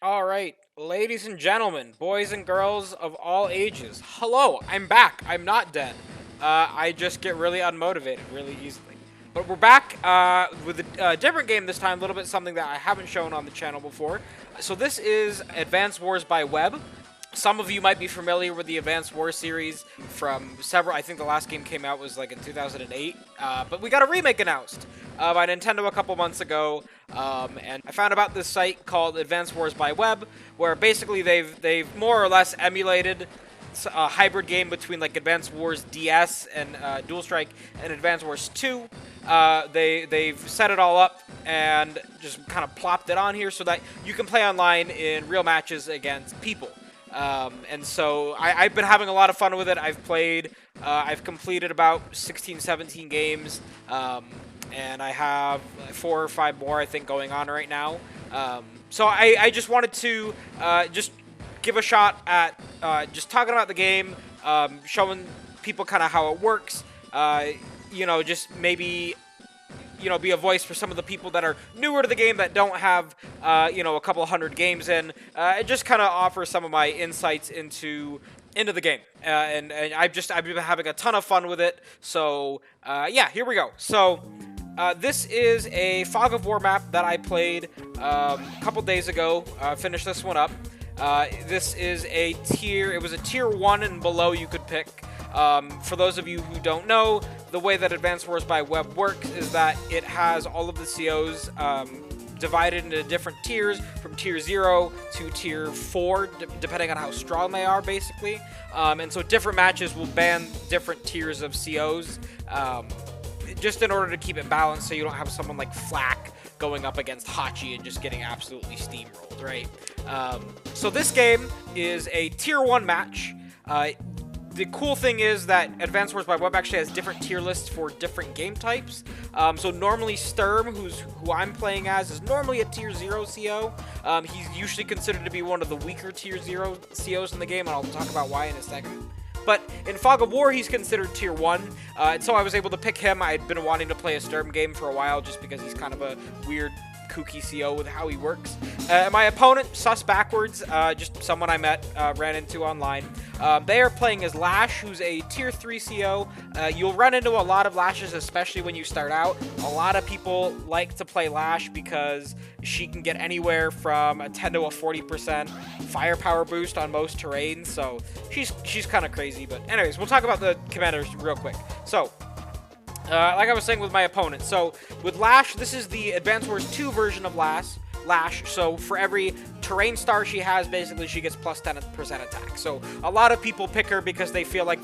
All right, ladies and gentlemen, boys and girls of all ages, hello, I'm back. I'm not dead. I just get really unmotivated really easily. But we're back with a different game this time, a little bit something that I haven't shown on the channel before. So this is Advanced Wars by Web. Some of you might be familiar with the Advanced Wars series from several. I think the last game came out was like in 2008, but we got a remake announced by Nintendo a couple months ago. And I found about this site called Advanced Wars by Web, where basically they've more or less emulated a hybrid game between like Advanced Wars DS and Dual Strike and Advanced Wars 2. They've set it all up and just kind of plopped it on here so that you can play online in real matches against people. And so I've been having a lot of fun with it. I've completed about 16, 17 games, and I have 4 or 5 more, I think, going on right now. So I just wanted to just give a shot at just talking about the game, showing people kind of how it works, just maybe be a voice for some of the people that are newer to the game that don't have, a couple hundred games in. It just kind of offers some of my insights into the game, and I've been having a ton of fun with it. So yeah, here we go. So this is a Fog of War map that I played a couple days ago. Finished this one up. This is a tier. It was a tier 1 and below you could pick. For those of you who don't know, the way that Advanced Wars by Web works is that it has all of the COs divided into different tiers, from tier 0 to tier 4, depending on how strong they are, basically. And so different matches will ban different tiers of COs, just in order to keep it balanced so you don't have someone like Flak going up against Hachi and just getting absolutely steamrolled, right? So this game is a tier 1 match. The cool thing is that Advanced Wars by Web actually has different tier lists for different game types. So normally Sturm, who I'm playing as, is normally a tier 0 CO. He's usually considered to be one of the weaker tier 0 COs in the game, and I'll talk about why in a second. But in Fog of War, he's considered tier 1, and so I was able to pick him. I'd been wanting to play a Sturm game for a while just because he's kind of a weird, kooky CO with how he works. My opponent, sus backwards, just someone I met, ran into online. They are playing as Lash, who's a tier 3 CO. You'll run into a lot of Lashes, especially when you start out. A lot of people like to play Lash because she can get anywhere from a 10 to a 40% firepower boost on most terrains, so she's kind of crazy. But anyways, we'll talk about the commanders real quick. So, like I was saying with my opponent, so with Lash, this is the Advanced Wars 2 version of Lash. So for every terrain star she has, basically she gets plus 10% attack. So a lot of people pick her because they feel like,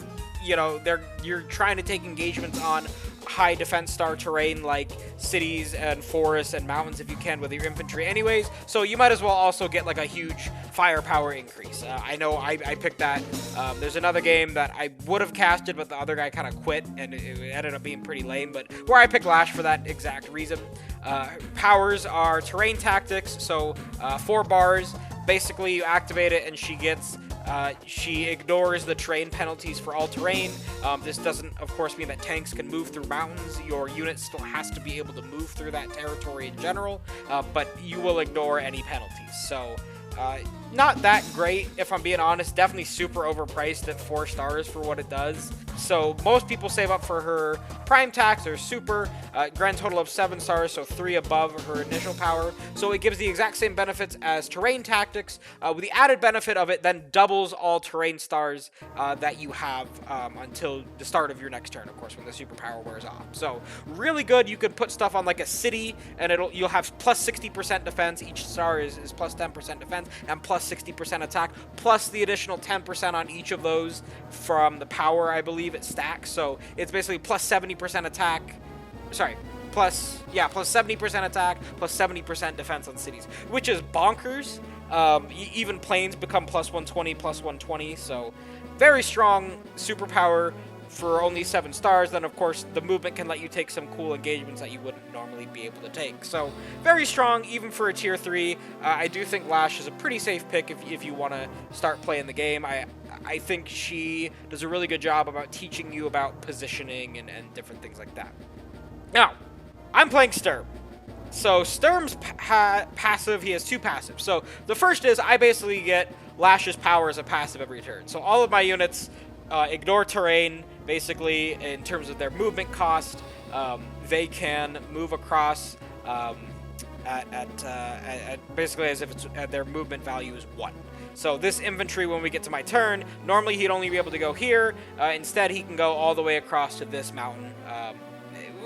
you're trying to take engagements on high defense star terrain like cities and forests and mountains if you can with your infantry anyways, so you might as well also get like a huge firepower increase. I know I picked that. There's another game that I would have casted, but the other guy kind of quit and it ended up being pretty lame, but where I picked Lash for that exact reason. Powers are terrain tactics, so 4 bars. Basically you activate it and she ignores the terrain penalties for all terrain. This doesn't, of course, mean that tanks can move through mountains. Your unit still has to be able to move through that territory in general, but you will ignore any penalties. So, not that great, if I'm being honest. Definitely super overpriced at 4 stars for what it does. So most people save up for her prime tax or super, grand total of 7 stars, so 3 above her initial power. So it gives the exact same benefits as terrain tactics, with the added benefit of it then doubles all terrain stars that you have until the start of your next turn, of course, when the superpower wears off. So really good. You could put stuff on like a city, and you'll have plus 60% defense. Each star is plus 10% defense and plus 60% attack, plus the additional 10% on each of those from the power, I believe it stacks. So it's basically plus 70% attack. Sorry, plus 70% attack, plus 70% defense on cities, which is bonkers. Even planes become plus 120, plus 120. So very strong superpower for only 7 stars. Then of course the movement can let you take some cool engagements that you wouldn't normally be able to take. So very strong even for a tier 3. I do think Lash is a pretty safe pick if you want to start playing the game. I think she does a really good job about teaching you about positioning and different things like that. Now, I'm playing Sturm. So Sturm's passive, he has two passives. So the first is I basically get Lash's power as a passive every turn. So all of my units ignore terrain, basically, in terms of their movement cost. They can move across at basically as if it's, their movement value is 1. So this infantry, when we get to my turn, normally he'd only be able to go here. Instead, he can go all the way across to this mountain,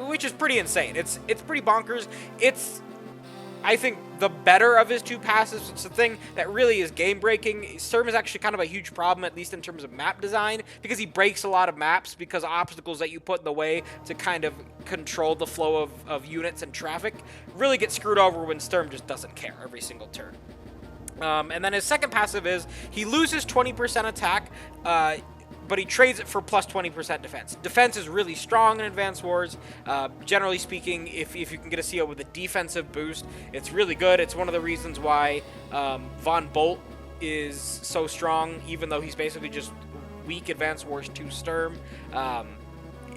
which is pretty insane. It's pretty bonkers. It's, I think, the better of his two passives. It's the thing that really is game-breaking. Sturm is actually kind of a huge problem, at least in terms of map design, because he breaks a lot of maps because obstacles that you put in the way to kind of control the flow of units and traffic really get screwed over when Sturm just doesn't care every single turn. And then his second passive is he loses 20% attack, but he trades it for plus 20% defense. Defense is really strong in Advanced Wars. Generally speaking, if you can get a CO with a defensive boost, it's really good. It's one of the reasons why Von Bolt is so strong, even though he's basically just weak Advanced Wars 2 Sturm.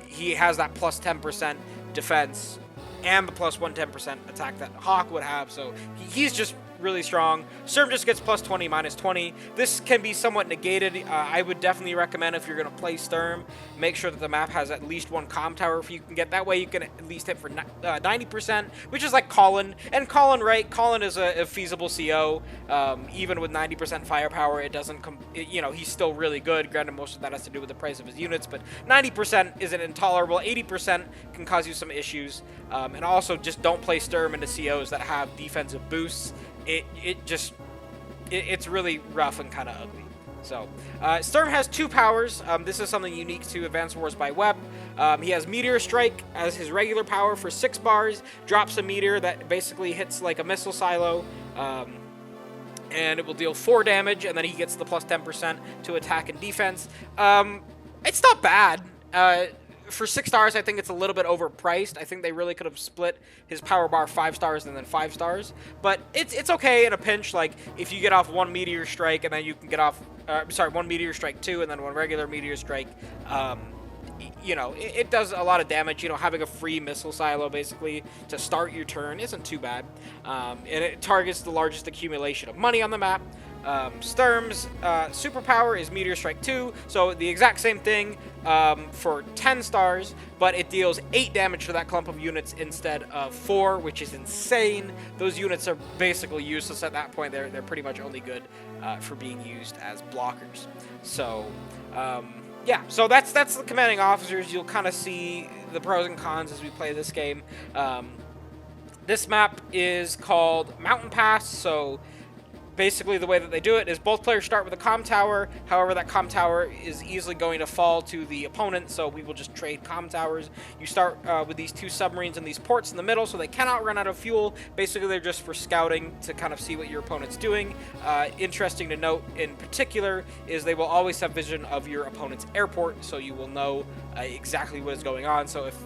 He has that plus 10% defense and the plus 110% attack that Hawk would have, so he's just really strong. Sturm just gets plus 20, minus 20. This can be somewhat negated. I would definitely recommend, if you're going to play Sturm, make sure that the map has at least one comm tower if you can get. That way you can at least hit for 90%, which is like Colin. And Colin, right? Colin is a feasible CO. Even with 90% firepower, it doesn't he's still really good. Granted, most of that has to do with the price of his units, but 90% isn't intolerable. 80% can cause you some issues. And also, just don't play Sturm into COs that have defensive boosts. It's really rough and kind of ugly. So, Sturm has two powers. This is something unique to Advanced Wars by Web. He has Meteor Strike as his regular power for 6 bars, drops a meteor that basically hits like a missile silo, and it will deal 4 damage, and then he gets the plus 10% to attack and defense. It's not bad. For 6 stars, I think it's a little bit overpriced. I think they really could have split his power bar 5 stars and then 5 stars. But it's okay in a pinch. Like, if you get off 1 Meteor Strike and then you can get off... 1 Meteor Strike 2 and then 1 regular Meteor Strike. It does a lot of damage. Having a free missile silo, basically, to start your turn isn't too bad. And it targets the largest accumulation of money on the map. Sturm's superpower is Meteor Strike 2, so the exact same thing for 10 stars, but it deals 8 damage to that clump of units instead of 4, which is insane. Those units are basically useless at that point. They're pretty much only good for being used as blockers. So, yeah, so that's the commanding officers. You'll kind of see the pros and cons as we play this game. This map is called Mountain Pass, so basically the way that they do it is both players start with a comm tower. However, that comm tower is easily going to fall to the opponent, so we will just trade comm towers. You start with these 2 submarines and these ports in the middle, so they cannot run out of fuel. Basically, they're just for scouting to kind of see what your opponent's doing. Interesting to note in particular is they will always have vision of your opponent's airport, so you will know exactly what is going on. So if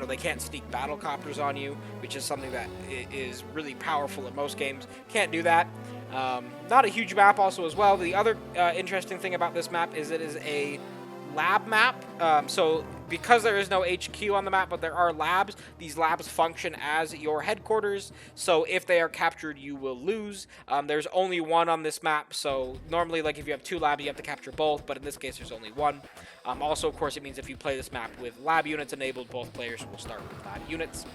they can't sneak battle copters on you, which is something that is really powerful in most games. Can't do that. Not a huge map also as well. The other interesting thing about this map is it is a lab map. So because there is no HQ on the map, but there are labs, these labs function as your headquarters. So if they are captured, you will lose. There's only 1 on this map. So normally, like, if you have 2 labs, you have to capture both. But in this case, there's only 1. Also, of course, it means if you play this map with lab units enabled, both players will start with lab units.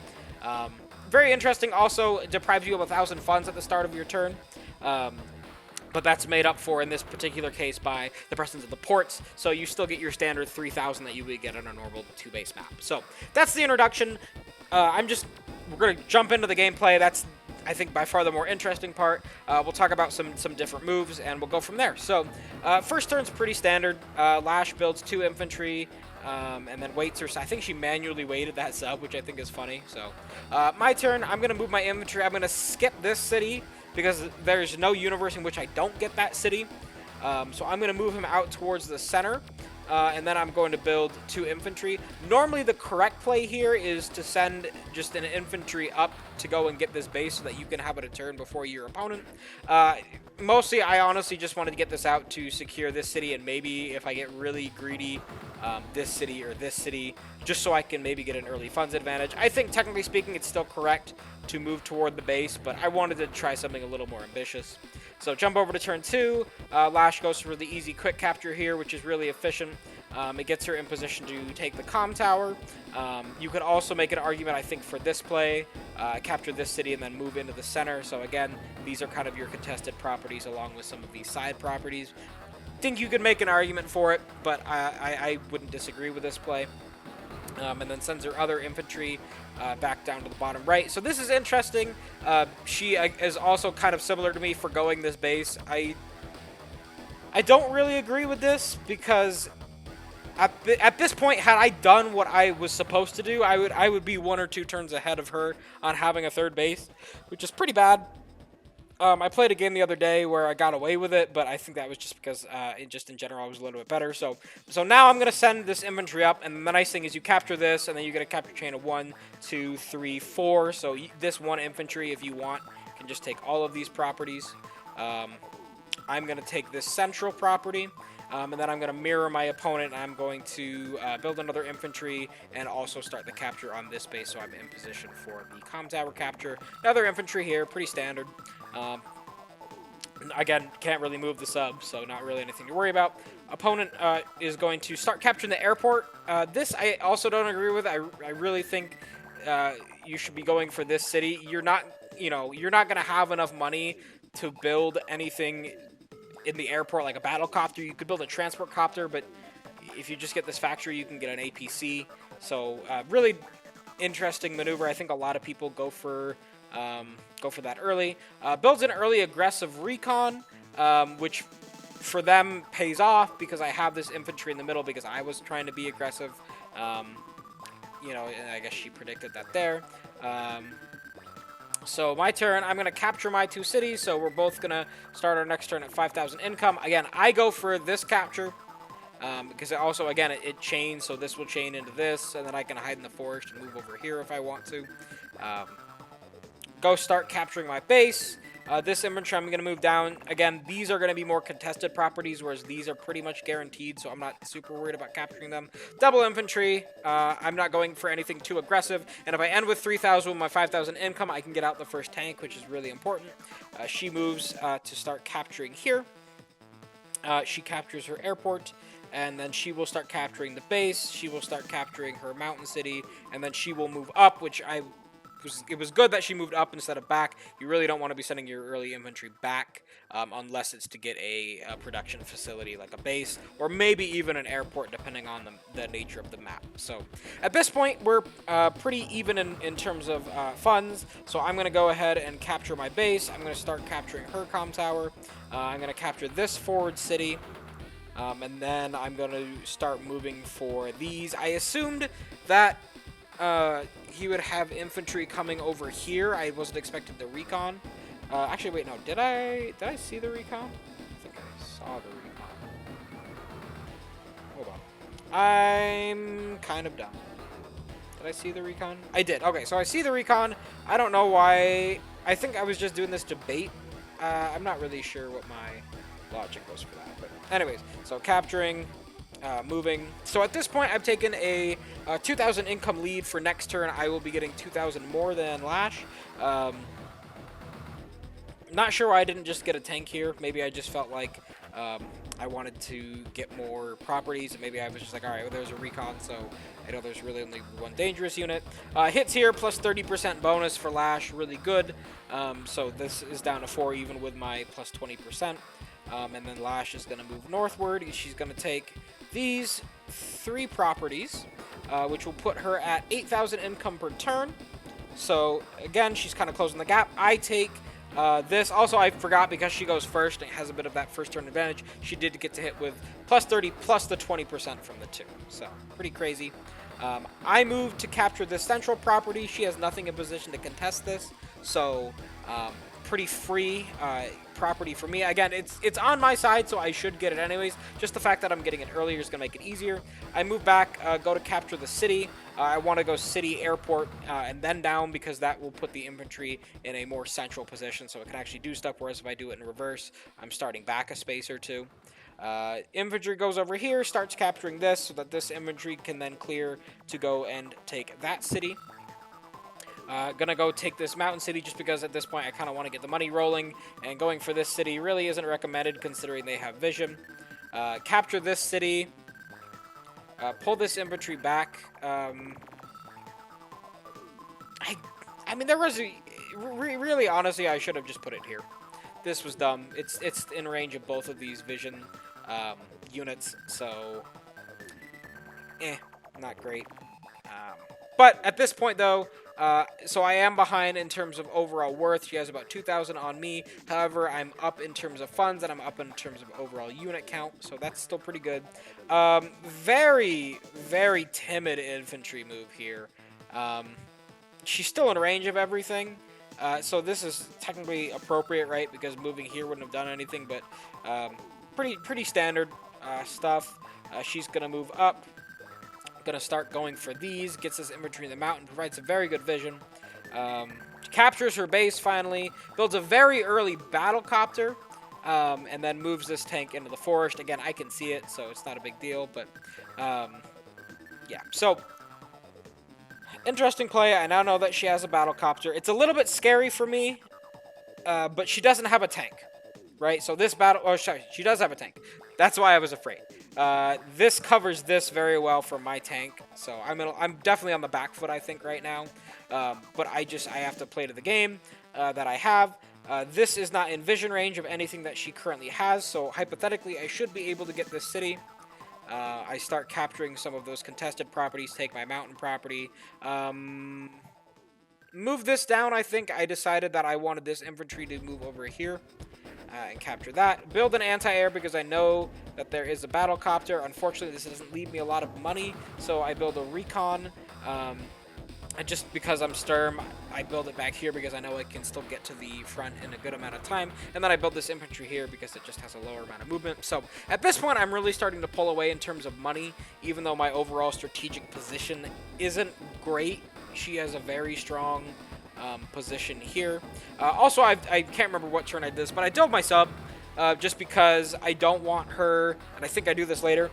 Very interesting. Also, it deprives you of 1,000 funds at the start of your turn. But that's made up for in this particular case by the presence of the ports, so you still get your standard 3,000 that you would get on a normal 2-base map. So that's the introduction. We're going to jump into the gameplay. That's, I think, by far the more interesting part. We'll talk about some different moves, and we'll go from there. So first turn's pretty standard. Lash builds 2 infantry, and then waits her. I think she manually waited that sub, which I think is funny. So my turn, I'm going to move my infantry. I'm going to skip this city, because there's no universe in which I don't get that city. So I'm going to move him out towards the center. and then I'm going to build 2 infantry. Normally, the correct play here is to send just an infantry up to go and get this base so that you can have it a turn before your opponent. Mostly, I honestly just wanted to get this out to secure this city, and maybe if I get really greedy, this city or this city, just so I can maybe get an early funds advantage. I think, technically speaking, it's still correct to move toward the base, but I wanted to try something a little more ambitious. So jump over to turn 2. Lash goes for the easy quick capture here, which is really efficient. It gets her in position to take the comm tower. You could also make an argument, I think, for this play, capture this city and then move into the center. So again, these are kind of your contested properties along with some of these side properties. Think you could make an argument for it, but I wouldn't disagree with this play. And then sends her other infantry back down to the bottom right. So this is interesting. She is also kind of similar to me for going this base. I don't really agree with this because at this point, had I done what I was supposed to do, I would be 1 or 2 turns ahead of her on having a third base, which is pretty bad. I played a game the other day where I got away with it, but I think that was just because, just in general, I was a little bit better. So now I'm going to send this infantry up, and the nice thing is you capture this, and then you get a capture chain of 1, 2, 3, 4. So this 1 infantry, if you want, can just take all of these properties. I'm going to take this central property, and then I'm going to mirror my opponent. I'm going to build another infantry and also start the capture on this base, so I'm in position for the comm tower capture. Another infantry here, pretty standard. Again, can't really move the sub, so not really anything to worry about. Opponent is going to start capturing the airport. This I also don't agree with. I really think you should be going for this city. You're not going to have enough money to build anything in the airport like a battle copter. You could build a transport copter, but if you just get this factory, you can get an APC. So really interesting maneuver. I think a lot of people go for that early. Builds an early aggressive recon, which for them pays off because I have this infantry in the middle because I was trying to be aggressive. And I guess she predicted that there. So my turn, I'm going to capture my 2 cities, so we're both going to start our next turn at 5,000 income. Again, I go for this capture because it also, again, it chains, so this will chain into this, and then I can hide in the forest and move over here if I want to. Go start capturing my base. This infantry I'm going to move down. Again, these are going to be more contested properties, whereas these are pretty much guaranteed, so I'm not super worried about capturing them. Double infantry. I'm not going for anything too aggressive, and if I end with 3,000 with my 5,000 income, I can get out the first tank, which is really important. She moves to start capturing here. She captures her airport, and then she will start capturing the base. She will start capturing her mountain city, and then she will move up, which it was good that she moved up instead of back. You really don't want to be sending your early infantry back unless it's to get a production facility like a base or maybe even an airport depending on the nature of the map. So at this point, we're pretty even in terms of funds. So I'm going to go ahead and capture my base. I'm going to start capturing her comm tower. I'm going to capture this forward city. And then I'm going to start moving for these. I assumed that he would have infantry coming over here. I wasn't expecting the recon. Actually, wait, no. Did I see the recon? I think I saw the recon. Hold on. I'm kind of dumb. Did I see the recon? I did. Okay, so I see the recon. I don't know why. I think I was just doing this to bait. I'm not really sure what my logic was for that. But anyways, so capturing... moving. So at this point, I've taken a 2,000 income lead. For next turn, I will be getting 2,000 more than Lash. Not sure why I didn't just get a tank here. Maybe I just felt like I wanted to get more properties. And maybe I was just like, all right, well, there's a recon, so I know there's really only 1 dangerous unit. Hits here, plus 30% bonus for Lash, really good. So this is down to 4 even with my plus 20%. And then Lash is going to move northward. She's going to take these 3 properties, which will put her at 8,000 income per turn. So again, she's kind of closing the gap. I take this. Also, I forgot because she goes first and has a bit of that first turn advantage. She did get to hit with plus 30 plus the 20% from the 2. So pretty crazy. I move to capture this central property. She has nothing in position to contest this. So pretty free property for me. Again, it's on my side, so I should get it anyways. Just the fact that I'm getting it earlier is going to make it easier. I move back, go to capture the city. I want to go city, airport, and then down, because that will put the infantry in a more central position so it can actually do stuff, whereas if I do it in reverse, I'm starting back a space or two. Infantry goes over here, starts capturing this, so that this infantry can then clear to go and take that city. Gonna go take this mountain city just because at this point I kind of want to get the money rolling, and going for this city really isn't recommended considering they have vision. Capture this city. Pull this infantry back. I mean, there was really, honestly, I should have just put it here. This was dumb. It's in range of both of these vision units, so not great. But at this point, though, so I am behind in terms of overall worth. She has about 2,000 on me. However, I'm up in terms of funds, and I'm up in terms of overall unit count, so that's still pretty good. Very, very timid infantry move here. She's still in range of everything, so this is technically appropriate, right? Because moving here wouldn't have done anything, but pretty standard stuff. She's gonna move up. Gonna start going for these, gets this infantry in the mountain, provides a very good vision. Captures her base finally, builds a very early battle copter, and then moves this tank into the forest. Again, I can see it, so it's not a big deal, but yeah. So interesting play. I now know that she has a battle copter. It's a little bit scary for me, but she doesn't have a tank, right? So this battle, oh sorry, she does have a tank. That's why I was afraid. This covers this very well for my tank, so I'm definitely on the back foot, I think, right now. But I have to play to the game that I have. This is not in vision range of anything that she currently has, so hypothetically, I should be able to get this city. I start capturing some of those contested properties, take my mountain property. Move this down, I think. I decided that I wanted this infantry to move over here. And capture that. Build an anti-air because I know that there is a battle copter. Unfortunately, this doesn't leave me a lot of money, so I build a recon. And just because I'm Sturm, I build it back here because I know I can still get to the front in a good amount of time. And then I build this infantry here because it just has a lower amount of movement. So at this point, I'm really starting to pull away in terms of money, even though my overall strategic position isn't great. She has a very strong position here. Also, I can't remember what turn I did this, but I dove my sub just because I don't want her, and I think I do this later.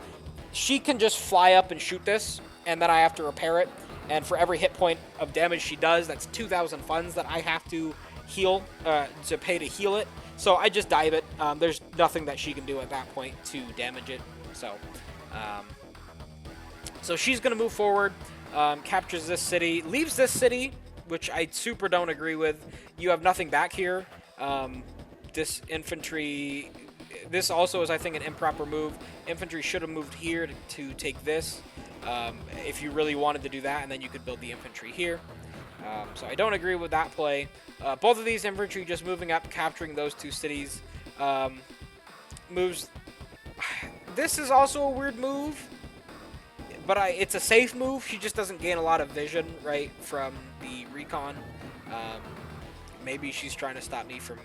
She can just fly up and shoot this, and then I have to repair it. And for every hit point of damage she does, that's 2,000 funds that I have to heal, to pay to heal it. So I just dive it. There's nothing that she can do at that point to damage it. So, so she's going to move forward, captures this city, leaves this city, which I super don't agree with. You have nothing back here. This infantry, this also is, I think, an improper move. Infantry should have moved here to take this, if you really wanted to do that, and then you could build the infantry here. So I don't agree with that play. Both of these infantry just moving up, capturing those two cities. Moves. This is also a weird move, but it's a safe move. She just doesn't gain a lot of vision, right, from the recon. Maybe she's trying to stop me from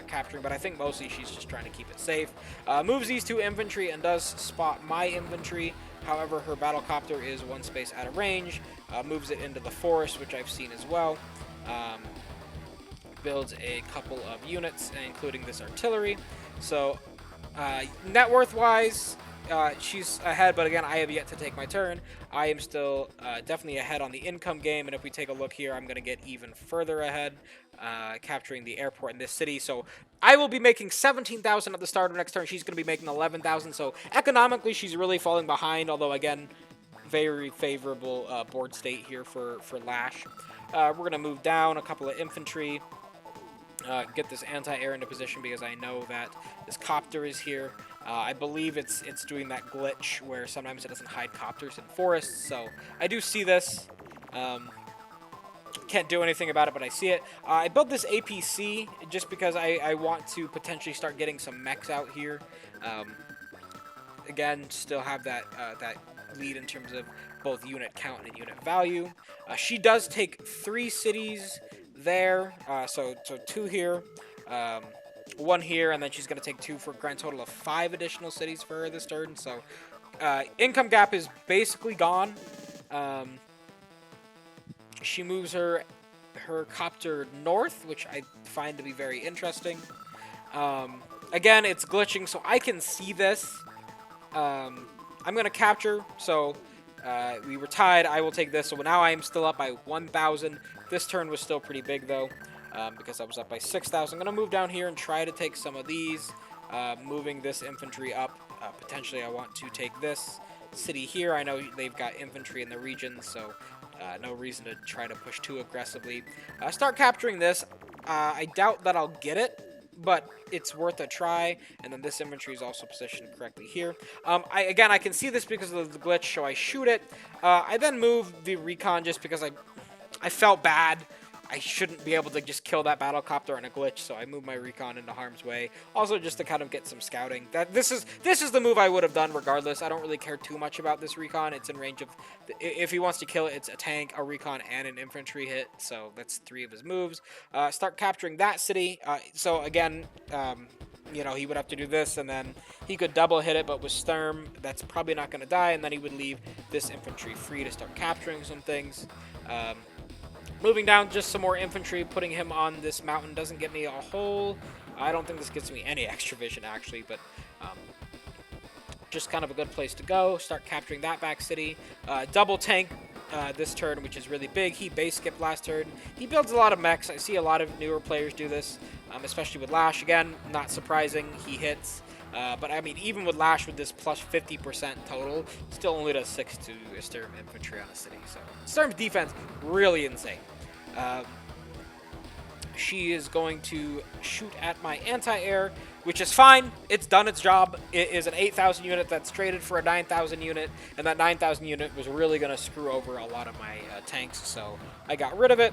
capturing, but I think mostly she's just trying to keep it safe. Moves these two infantry and does spot my infantry. However, her battle copter is one space out of range. Moves it into the forest, which I've seen as well. Builds a couple of units, including this artillery. So, net worth-wise, she's ahead, but again, I have yet to take my turn. I am still definitely ahead on the income game, and if we take a look here, I'm going to get even further ahead, capturing the airport in this city. So I will be making 17,000 at the start of next turn. She's going to be making 11,000, so economically, she's really falling behind, although, again, very favorable board state here for Lash. We're going to move down a couple of infantry. Get this anti-air into position because I know that this copter is here. I believe it's doing that glitch where sometimes it doesn't hide copters in forests, so I do see this. Can't do anything about it, but I see it. I built this APC just because I want to potentially start getting some mechs out here. Again, still have that lead in terms of both unit count and unit value. She does take 3 cities there. So 2 here, um, 1 here, and then she's going to take 2 for a grand total of 5 additional cities for her this turn. So income gap is basically gone. Um, she moves her copter north, which I find to be very interesting. Again, it's glitching, so I can see this. I'm going to capture, so we were tied. I will take this, so now I am still up by 1,000. This turn was still pretty big, though, because I was up by 6,000. I'm going to move down here and try to take some of these, moving this infantry up. Potentially, I want to take this city here. I know they've got infantry in the region, so no reason to try to push too aggressively. Start capturing this. I doubt that I'll get it, but it's worth a try. And then this infantry is also positioned correctly here. Again, I can see this because of the glitch, so I shoot it. I then move the recon just because I felt bad. I shouldn't be able to just kill that battlecopter on a glitch, so I move my recon into harm's way. Also, just to kind of get some scouting. This is the move I would have done regardless. I don't really care too much about this recon. It's in range of, if he wants to kill it, it's a tank, a recon, and an infantry hit. So that's 3 of his moves. Start capturing that city. So again, you know, he would have to do this, and then he could double hit it, but with Sturm, that's probably not going to die, and then he would leave this infantry free to start capturing some things. Moving down, just some more infantry, putting him on this mountain doesn't get me a whole... I don't think this gets me any extra vision, actually, but just kind of a good place to go. Start capturing that back city. Double tank this turn, which is really big. He base skipped last turn. He builds a lot of mechs. I see a lot of newer players do this, especially with Lash. Again, not surprising. He hits. But, I mean, even with Lash with this plus 50% total, still only does 6 to Sturm infantry on a city. So, Sturm's defense, really insane. She is going to shoot at my anti-air, which is fine. It's done its job. It is an 8,000 unit that's traded for a 9,000 unit, and that 9,000 unit was really going to screw over a lot of my tanks, so I got rid of it.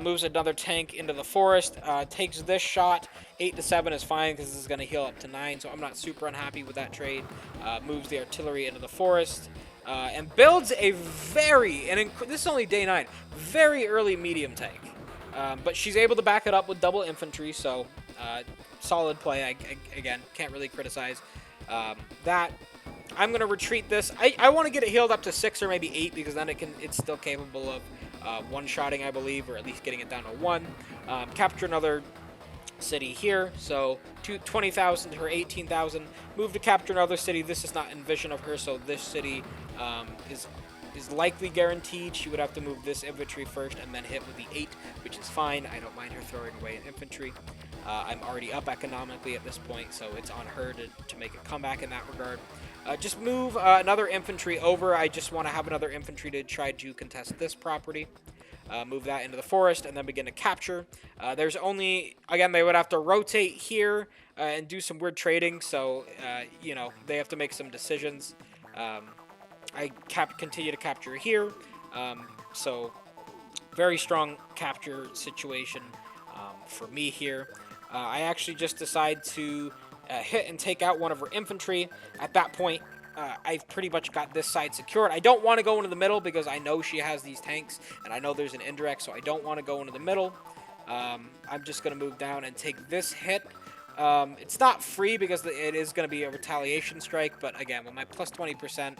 Moves another tank into the forest, takes this shot. 8 to 7 is fine because this is going to heal up to 9, so I'm not super unhappy with that trade. Moves the artillery into the forest. And builds a this is only day 9, very early medium tank. But she's able to back it up with double infantry, so solid play. Again, can't really criticize that. I'm going to retreat this. I want to get it healed up to 6 or maybe 8 because then it's still capable of one-shotting, I believe, or at least getting it down to 1. Capture another city here, so 20,000 to her 18,000. Move to capture another city. This is not in vision of her, so this city is likely guaranteed. She would have to move this infantry first and then hit with the 8, which is fine. I don't mind her throwing away an infantry. I'm already up economically at this point, so it's on her to make a comeback in that regard. Just move another infantry over. I just want to have another infantry to try to contest this property. Move that into the forest, and then begin to capture. There's only, again, they would have to rotate here and do some weird trading, so, you know, they have to make some decisions. I continue to capture here, so very strong capture situation for me here. I actually just decide to hit and take out one of her infantry. At that point, I've pretty much got this side secured. I don't want to go into the middle because I know she has these tanks, and I know there's an indirect, so I don't want to go into the middle. I'm just going to move down and take this hit. It's not free because it is going to be a retaliation strike, but again, with my plus 20%,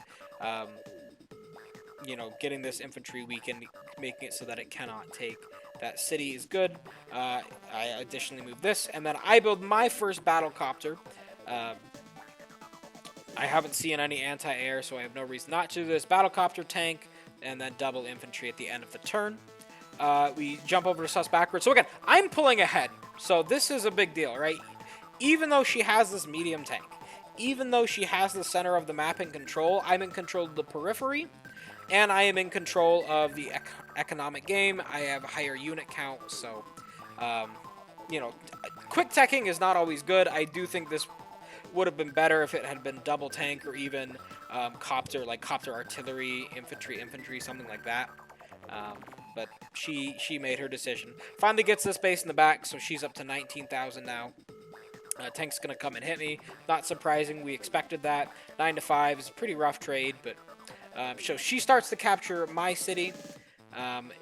you know, getting this infantry weakened, making it so that it cannot take that city is good. I additionally move this, and then I build my first battlecopter. I haven't seen any anti-air, so I have no reason not to. This battlecopter tank, and then double infantry at the end of the turn. We jump over to sus backwards. So again, I'm pulling ahead, so this is a big deal, right? Even though she has this medium tank, even though she has the center of the map in control, I'm in control of the periphery, and I am in control of the economic game. I have a higher unit count, so, you know, quick teching is not always good. I do think this would have been better if it had been double tank or even copter artillery, infantry, something like that. But she made her decision. Finally gets this base in the back, so she's up to 19,000 now. Tank's going to come and hit me. Not surprising. We expected that. 9 to 5 is a pretty rough trade, but so she starts to capture my city.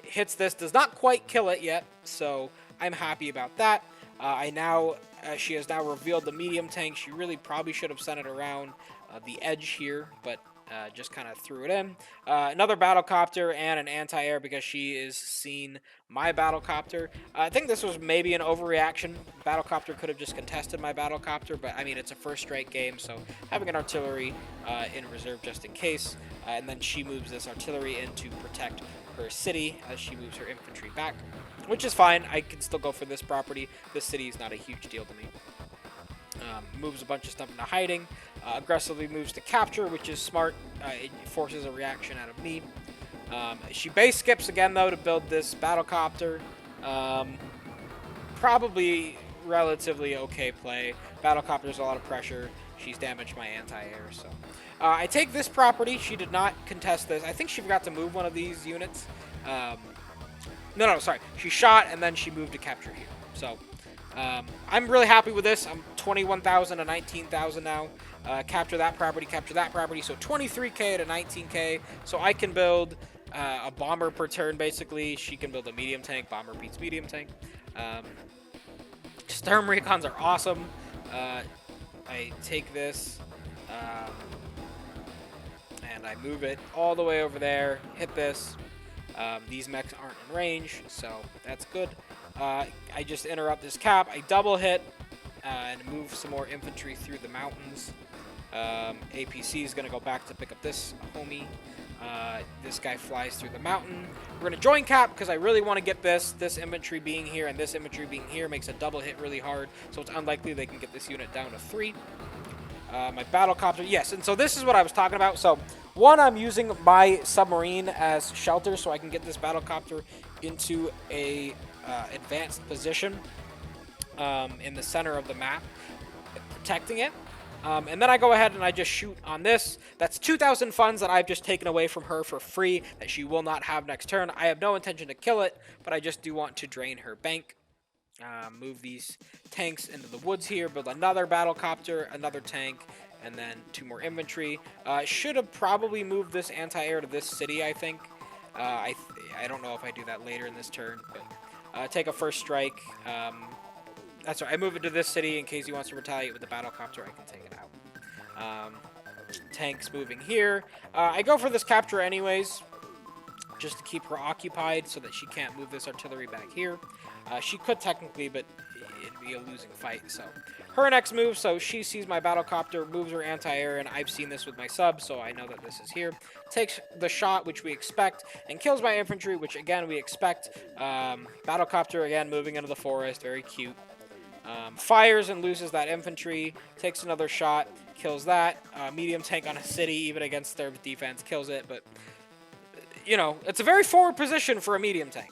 Hits this, does not quite kill it yet, so I'm happy about that. She has now revealed the medium tank. She really probably should have sent it around the edge here, but just kind of threw it in. Another battlecopter and an anti-air because she is seen my battlecopter. I think this was maybe an overreaction. Battlecopter could have just contested my battlecopter, but I mean, it's a first strike game, so having an artillery in reserve just in case. And then she moves this artillery in to protect her city as she moves her infantry back, which is fine. I can still go for this property. This city is not a huge deal to me. Moves a bunch of stuff into hiding. Aggressively moves to capture, which is smart. It forces a reaction out of me. She base skips again, though, to build this battlecopter. Probably relatively okay play. Battlecopter's a lot of pressure. She's damaged my anti-air, so... I take this property. She did not contest this. I think she forgot to move one of these units. No, sorry. She shot, and then she moved to capture here. So, I'm really happy with this. I'm 21,000 to 19,000 now. Capture that property, so 23k to 19k. So I can build a bomber per turn, basically. She can build a medium tank. Bomber beats medium tank. Sturm recons are awesome. I take this, and I move it all the way over there, hit this. These mechs aren't in range, so that's good. I just interrupt this cap. I double hit and move some more infantry through the mountains. APC is going to go back to pick up this homie. This guy flies through the mountain. We're going to join cap because I really want to get this. This infantry being here and this infantry being here makes a double hit really hard, so it's unlikely they can get this unit down to 3. My battlecopter, yes, and so this is what I was talking about. So, one, I'm using my submarine as shelter so I can get this battlecopter into a advanced position in the center of the map, protecting it. And then I go ahead and I just shoot on this. That's 2,000 funds that I've just taken away from her for free that she will not have next turn. I have no intention to kill it, but I just do want to drain her bank. Move these tanks into the woods here, build another battlecopter, another tank, and then 2 more infantry. Should have probably moved this anti-air to this city, I think. I don't know if I do that later in this turn, but take a first strike. That's right, I move it to this city in case he wants to retaliate with the battlecopter. I can take it out. Tanks moving here. I go for this capture anyways, just to keep her occupied so that she can't move this artillery back here. She could technically, but it'd be a losing fight. So her next move, so she sees my battlecopter, moves her anti-air, and I've seen this with my sub, so I know that this is here. Takes the shot, which we expect, and kills my infantry, which again we expect. Battlecopter again moving into the forest, very cute. Fires and loses that infantry, takes another shot, kills that. Medium tank on a city, even against their defense, kills it, but you know, it's a very forward position for a medium tank.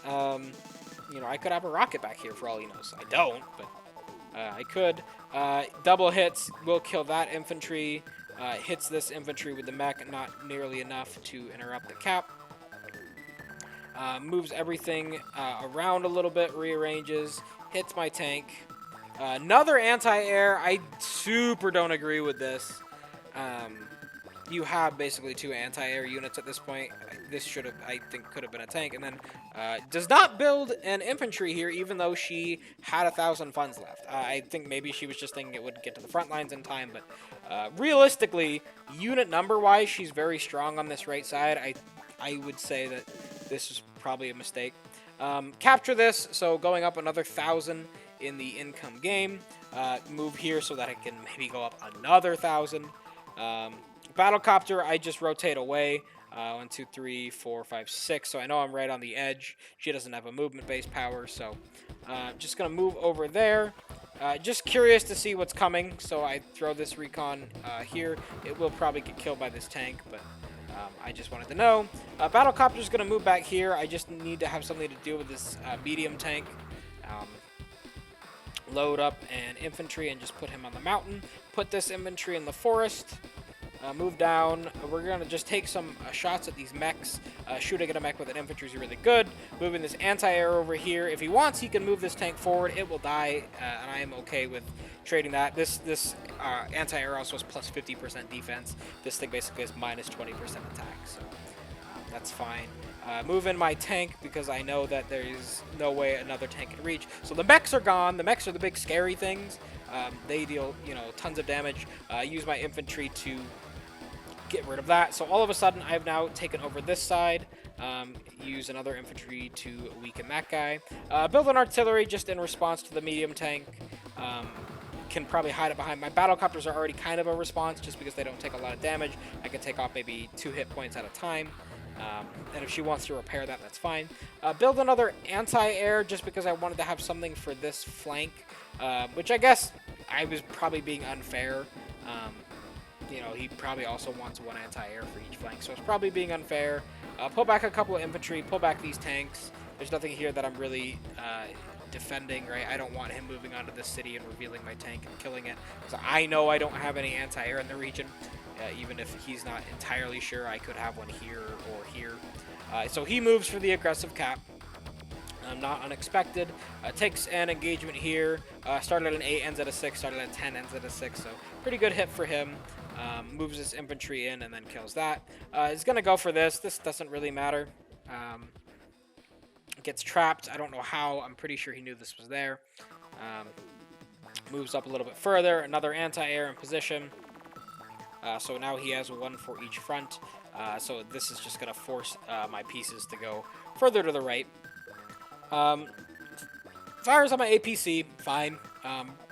You know, I could have a rocket back here for all he knows. I don't, but I could. Double hits will kill that infantry. Hits this infantry with the mech, not nearly enough to interrupt the cap. Moves everything around a little bit, rearranges, hits my tank. Another anti-air. I super don't agree with this. You have basically 2 anti-air units at this point. This should have, I think, could have been a tank. And then does not build an infantry here, even though she had 1,000 funds left. I think maybe she was just thinking it would get to the front lines in time. But realistically, unit number-wise, she's very strong on this right side. I would say that this is probably a mistake. Capture this, so going up another 1,000 in the income game. Move here so that I can maybe go up another 1,000. Battlecopter, I just rotate away. 1, 2, 3, 4, 5, 6. So I know I'm right on the edge. She doesn't have a movement-based power, so just gonna move over there. Just curious to see what's coming, so I throw this recon here. It will probably get killed by this tank, but I just wanted to know. Battlecopter's gonna move back here. I just need to have something to deal with this medium tank. Load up an infantry and just put him on the mountain. Put this infantry in the forest. Move down. We're going to just take some shots at these mechs. Shooting at a mech with an infantry is really good. Moving this anti-air over here. If he wants, he can move this tank forward. It will die, and I am okay with trading that. This anti-air also has plus 50% defense. This thing basically has minus 20% attack. So That's fine. Move in my tank because I know that there's no way another tank can reach. So the mechs are gone. The mechs are the big scary things. They deal, tons of damage. Use my infantry to get rid of that. So all of a sudden, I've now taken over this side. Use another infantry to weaken that guy. Build an artillery just in response to the medium tank. Can probably hide it behind. My battlecopters are already kind of a response just because they don't take a lot of damage. I can take off maybe 2 hit points at a time. And if she wants to repair that, that's fine. Build another anti-air just because I wanted to have something for this flank, which I guess I was probably being unfair. He probably also wants one anti-air for each flank, so it's probably being unfair. Pull back a couple of infantry, pull back these tanks. There's nothing here that I'm really defending, right? I don't want him moving onto this city and revealing my tank and killing it. So I know I don't have any anti-air in the region. Even if he's not entirely sure, I could have one here or here. So he moves for the aggressive cap. Not unexpected. Takes an engagement here. Started at an 8, ends at a 6. Started at 10, ends at a 6. So pretty good hit for him. Moves his infantry in and then kills that. He's going to go for this. This doesn't really matter. Gets trapped. I don't know how. I'm pretty sure he knew this was there. Moves up a little bit further. Another anti-air in position. So now he has one for each front. So this is just going to force my pieces to go further to the right. Fires on my APC, fine.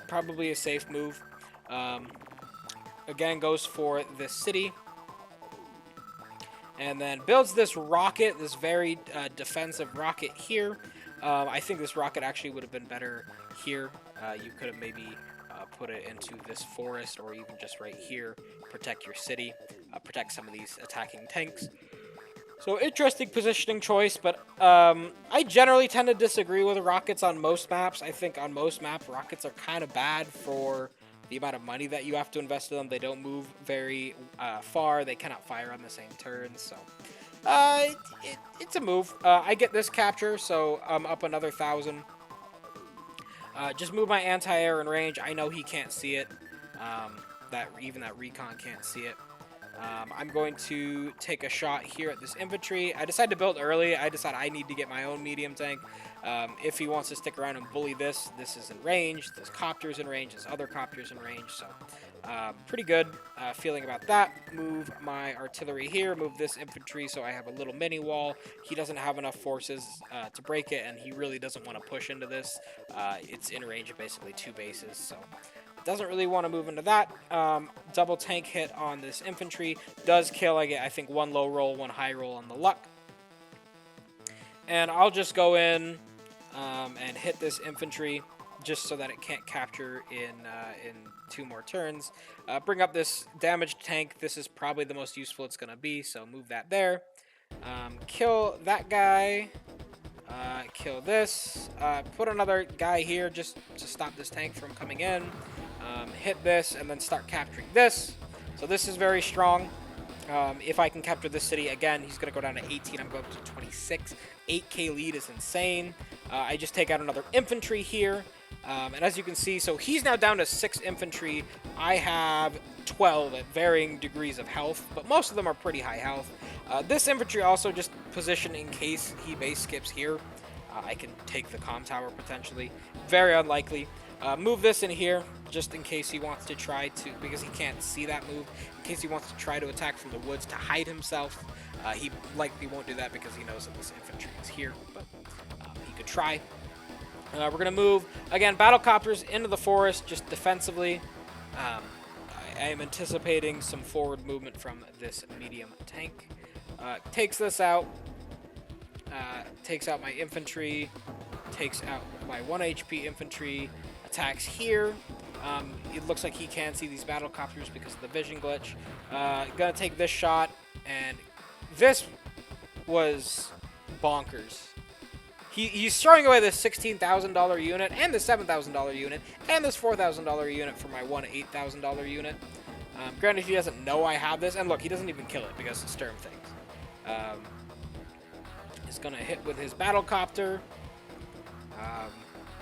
Probably a safe move. Again, goes for this city. And then builds this rocket, this very defensive rocket here. I think this rocket actually would have been better here. You could have maybe put it into this forest or even just right here. Protect your city. Protect some of these attacking tanks. So interesting positioning choice, but I generally tend to disagree with rockets on most maps. I think on most maps, rockets are kind of bad for the amount of money that you have to invest in them. They don't move very far. They cannot fire on the same turn, so it's a move. I get this capture, so I'm up another 1,000. Just move my anti-air in range. I know he can't see it. Even that recon can't see it. I'm going to take a shot here at this infantry. I decided to build early. I decided I need to get my own medium tank. If he wants to stick around and bully this is in range. There's copters in range. There's other copters in range. So pretty good feeling about that. Move my artillery here. Move this infantry so I have a little mini wall. He doesn't have enough forces to break it, and he really doesn't want to push into this. It's in range of basically 2 bases, so doesn't really want to move into that. Double tank hit on this infantry. Does kill. I get, I think, 1 low roll, 1 high roll on the luck. And I'll just go in and hit this infantry just so that it can't capture in 2 more turns. Bring up this damaged tank. This is probably the most useful it's going to be, so move that there. Kill that guy. Kill this. Put another guy here just to stop this tank from coming in. Hit this and then start capturing this. So this is very strong. If I can capture this city again, he's going to go down to 18. I'm going to 26. 8k lead is insane. I just take out another infantry here. And as you can see, so he's now down to 6 infantry. I have 12 at varying degrees of health, but most of them are pretty high health. This infantry also just positioned in case he base skips here. I can take the comm tower potentially. Very unlikely. Move this in here just in case he wants to try to, because he can't see that move, in case he wants to try to attack from the woods to hide himself. He likely won't do that because he knows that this infantry is here, but he could try. We're going to move, again, battlecopters into the forest just defensively. I am anticipating some forward movement from this medium tank. Takes this out. Takes out my infantry. Takes out my 1 HP infantry. Attacks here. It looks like he can see these battlecopters because of the vision glitch. Gonna take this shot, and this was bonkers. He's throwing away this $16,000 unit, and this $7,000 unit, and this $4,000 unit for my one $8,000 unit. Granted, he doesn't know I have this, and look, he doesn't even kill it because of Sturm things. He's gonna hit with his battlecopter.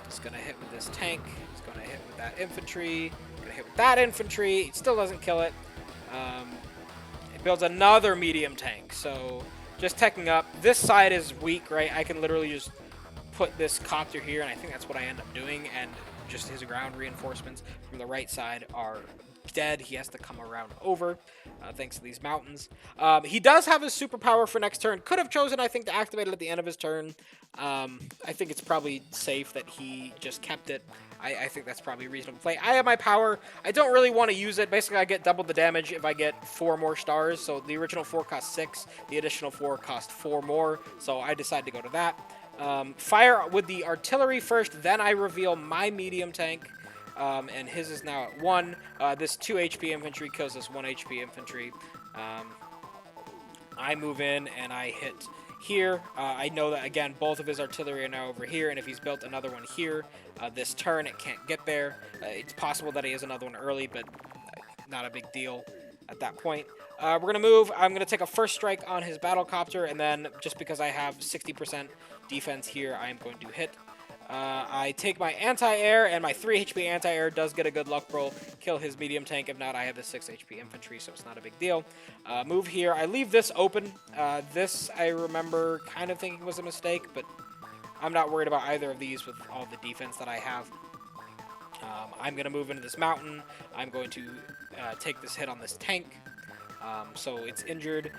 He's gonna hit with this tank. He's gonna hit with that infantry. Gonna hit with that infantry. It still doesn't kill it. It builds another medium tank. So just teching up. This side is weak, right? I can literally just put this copter here, and I think that's what I end up doing, and just his ground reinforcements from the right side are dead. He has to come around over, thanks to these mountains. He does have his superpower for next turn. Could have chosen, I think, to activate it at the end of his turn. I think it's probably safe that he just kept it. I think that's probably a reasonable play. I have my power. I don't really want to use it. Basically, I get double the damage if I get 4 more stars. So the original 4 cost 6. The additional 4 cost 4 more. So I decided to go to that. Fire with the artillery first, then I reveal my medium tank. And his is now at 1. This 2 HP infantry kills this 1 HP infantry. I move in and I hit here. I know that, again, both of his artillery are now over here, and if he's built another one here this turn, it can't get there. It's possible that he has another one early, but not a big deal at that point. We're going to move. I'm going to take a first strike on his battlecopter, and then just because I have 60% defense here, I am going to hit. I take my anti-air, and my 3 HP anti-air does get a good luck roll. Kill his medium tank. If not, I have the 6 HP infantry, so it's not a big deal. Move here. I leave this open. This, I remember kind of thinking was a mistake, but I'm not worried about either of these with all the defense that I have. I'm going to move into this mountain. I'm going to take this hit on this tank. So it's injured.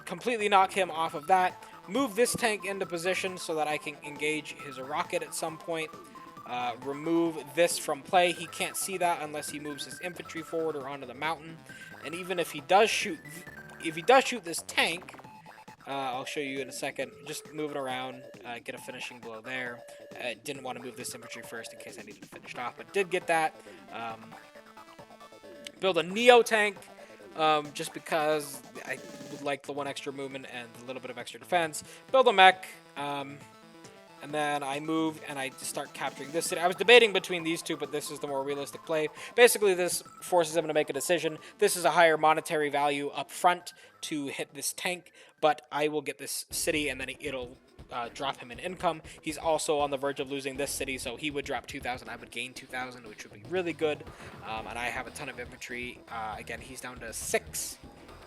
Completely knock him off of that. Move this tank into position so that I can engage his rocket at some point. Remove this from play. He can't see that unless he moves his infantry forward or onto the mountain. And even if he does shoot, this tank, I'll show you in a second. Just move it around, get a finishing blow there. Didn't want to move this infantry first in case I needed to finish it off, but did get that. Build a Neo tank. Just because I would like the 1 extra movement and a little bit of extra defense. Build a mech, and then I move and I start capturing this city. I was debating between these two, but this is the more realistic play. Basically, this forces him to make a decision. This is a higher monetary value up front to hit this tank, but I will get this city, and then it'll drop him in income. He's also on the verge of losing this city, so he would drop 2,000. I would gain 2,000, which would be really good. And I have a ton of infantry. Again, he's down to 6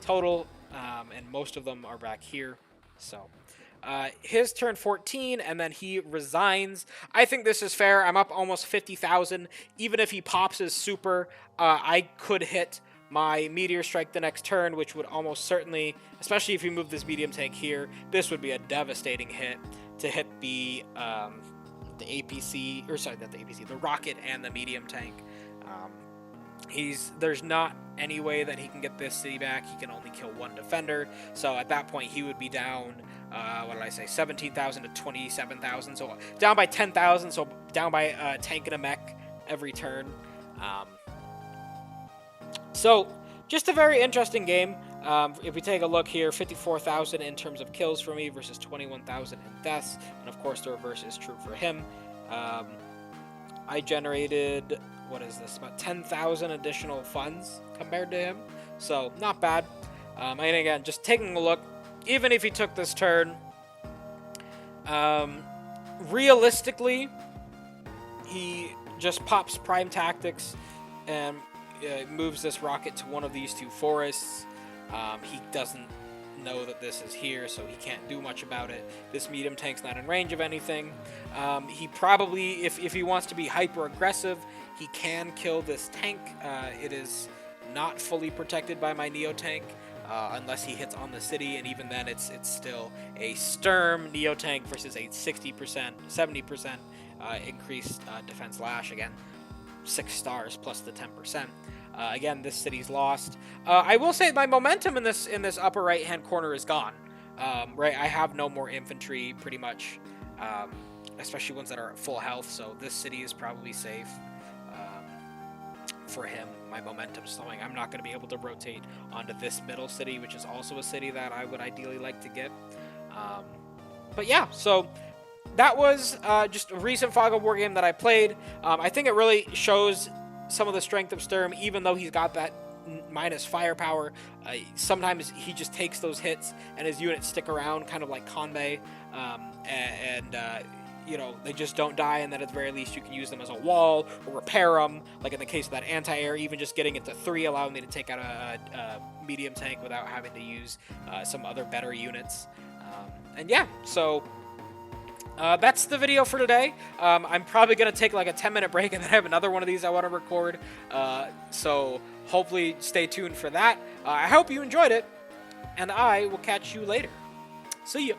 total, and most of them are back here. So his turn 14, and then he resigns. I think this is fair. I'm up almost 50,000. Even if he pops his super, I could hit my meteor strike the next turn, which would almost certainly, especially if you move this medium tank here, this would be a devastating hit to hit the APC, or sorry, not the APC, the rocket and the medium tank. There's not any way that he can get this city back. He can only kill 1 defender. So at that point, he would be down, what did I say, 17,000 to 27,000. So down by 10,000. So down by a tank and a mech every turn. So just a very interesting game. If we take a look here, 54,000 in terms of kills for me versus 21,000 in deaths. And of course, the reverse is true for him. I generated, what is this, about 10,000 additional funds compared to him. So not bad. And again, just taking a look, even if he took this turn, realistically, he just pops Prime Tactics and moves this rocket to one of these 2 forests. He doesn't know that this is here, so he can't do much about it. This medium tank's not in range of anything. He probably, if he wants to be hyper aggressive, he can kill this tank. It is not fully protected by my Neo tank, unless he hits on the city, and even then it's still a Sturm Neo tank versus a 60%, 70% increased defense Lash. Again, 6 stars plus the 10%. Again, this city's lost. I will say my momentum in this upper right-hand corner is gone. Right, I have no more infantry, pretty much, especially ones that are at full health. So this city is probably safe for him. My momentum's slowing. I'm not going to be able to rotate onto this middle city, which is also a city that I would ideally like to get. But yeah, so that was just a recent Fog of War game that I played. I think it really shows some of the strength of Sturm, even though he's got that minus firepower. Sometimes he just takes those hits and his units stick around, kind of like Conway. you know, they just don't die, and then at the very least you can use them as a wall or repair them. Like in the case of that anti-air, even just getting it to 3 allowed me to take out a medium tank without having to use some other better units. And yeah, so that's the video for today. I'm probably going to take like a 10-minute break, and then I have another one of these I want to record. So hopefully stay tuned for that. I hope you enjoyed it, and I will catch you later. See ya.